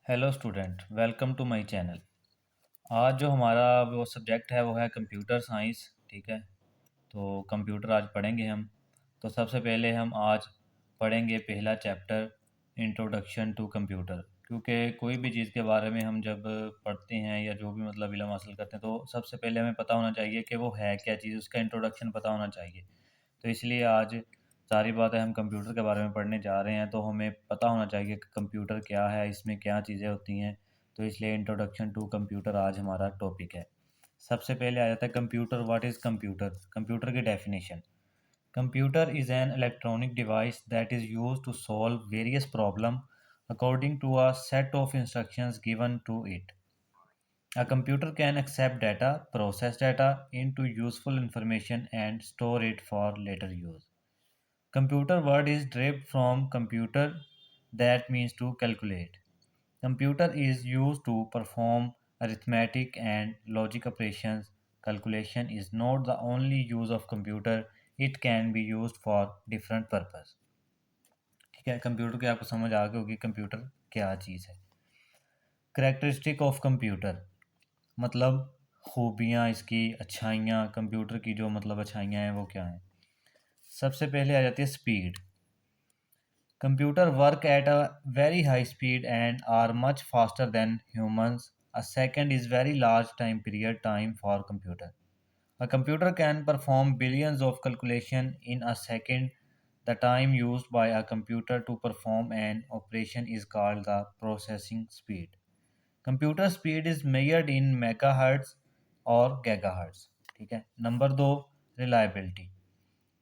Hello student, welcome to my channel. आज जो हमारा वो सब्जेक्ट है वो है कंप्यूटर साइंस। ठीक है, तो कंप्यूटर आज पढ़ेंगे हम। तो सबसे पहले हम आज पढ़ेंगे पहला चैप्टर, इंट्रोडक्शन टू कंप्यूटर। क्योंकि कोई भी चीज़ के बारे में हम जब पढ़ते हैं या जो भी मतलब इल्म हासिल करते हैं तो सबसे पहले हमें पता होना चाहिए कि वो है क्या चीज़, उसका इंट्रोडक्शन पता होना चाहिए। तो इसलिए आज सारी बातें हम कंप्यूटर के बारे में पढ़ने जा रहे हैं, तो हमें पता होना चाहिए कि कंप्यूटर क्या है, इसमें क्या चीज़ें होती हैं। तो इसलिए इंट्रोडक्शन टू कंप्यूटर आज हमारा टॉपिक है। सबसे पहले आ जाता है computer. What is computer? Computer की definition: computer is an electronic device that is used to solve various problem according to a set of instructions given to it. A computer can accept data, process data into useful information, and store it for later use. Computer word is derived from computer, that means to calculate. Computer is used to perform arithmetic and logic operations. Calculation is not the only use of computer, it can be used for different purpose. ठीक है, computer की आपको समझ आ गई होगी computer क्या चीज़ है। Characteristic of computer मतलब खूबियाँ इसकी, अच्छाइयाँ, कंप्यूटर की जो मतलब अच्छाइयाँ हैं वो क्या हैं। सबसे पहले आ जाती है speed. Computer work at a very high speed and are much faster than humans. A second is very large time period time for computer. A computer can perform billions of calculations in a second. The time used by a computer to perform an operation is called the processing speed. Computer speed is measured in megahertz और gigahertz. ठीक है। Number दो, reliability.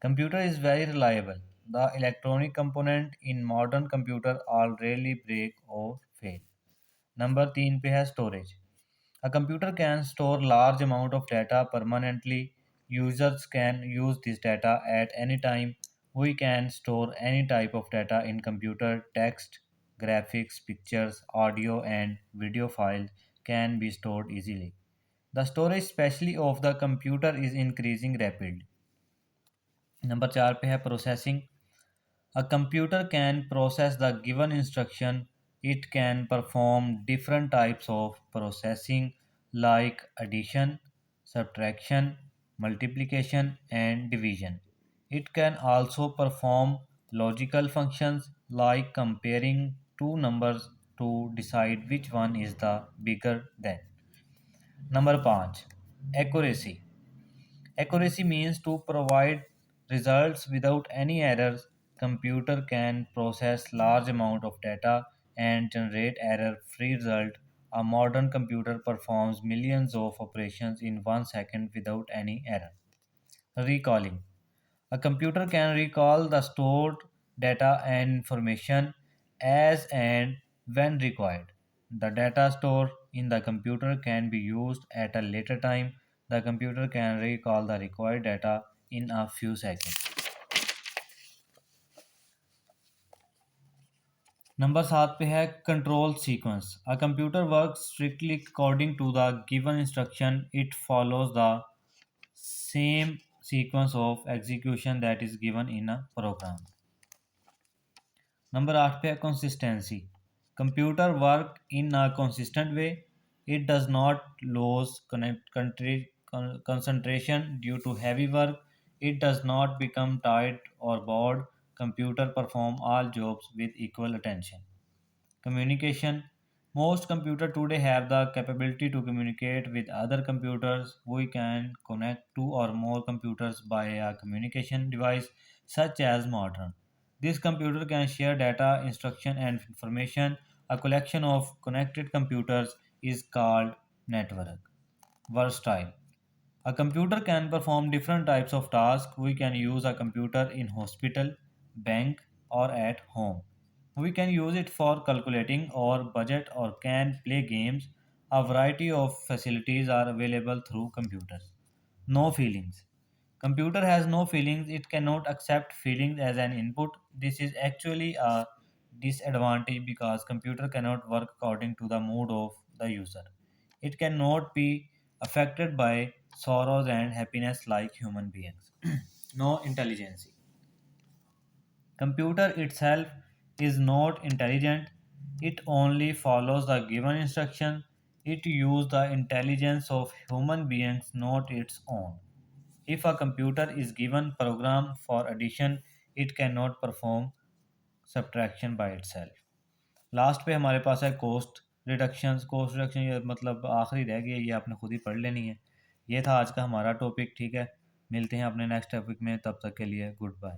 Computer is very reliable. The electronic component in modern computer are rarely break or fail. Number तीन पे है storage. A computer can store large amount of data permanently. Users can use this data at any time. We can store any type of data in computer. Text, graphics, pictures, audio and video files can be stored easily. The storage especially of the computer is increasing rapidly. Number चार पे है processing. A computer can process the given instruction. It can perform different types of processing like addition, subtraction, multiplication, and division. It can also perform logical functions like comparing two numbers to decide which one is the bigger than. Number 5, accuracy. Accuracy means to provide results without any errors. Computer can process large amount of data and generate error-free result. A modern computer performs millions of operations in 1 second without any error. Recalling. A computer can recall the stored data and information as and when required. The data stored in the computer can be used at a later time. The computer can recall the required data in a few seconds. Number 7 पे है control sequence. A computer works strictly according to the given instruction. It follows the same sequence of execution that is given in a program. Number 8 पे है consistency. Computer work in a consistent way. It does not loss concentration due to heavy work. It does not become tired or bored. Computer perform all jobs with equal attention. Communication. Most computers today have the capability to communicate with other computers. We can connect two or more computers by a communication device such as modern. This computer can share data, instruction, and information. A collection of connected computers is called network. Versatile. A computer can perform different types of tasks. We can use a computer in hospital, bank, or at home. We can use it for calculating or budget or can play games. A variety of facilities are available through computers. No feelings. Computer has no feelings. It cannot accept feelings as an input. This is actually a disadvantage because computer cannot work according to the mood of the user. It cannot be affected by sorrows and happiness like human beings. No intelligence. Computer itself is not intelligent. It only follows the given instruction. It uses the intelligence of human beings, not its own. If a computer is given program for addition, it cannot perform subtraction by itself. Last पे हमारे पास है coast reduction, ये मतलब आखिरी रह गई है, ये आपने खुद ही पढ़ लेनी है। ये था आज का हमारा टॉपिक, ठीक है। मिलते हैं अपने नेक्स्ट टॉपिक में, तब तक के लिए गुड बाय।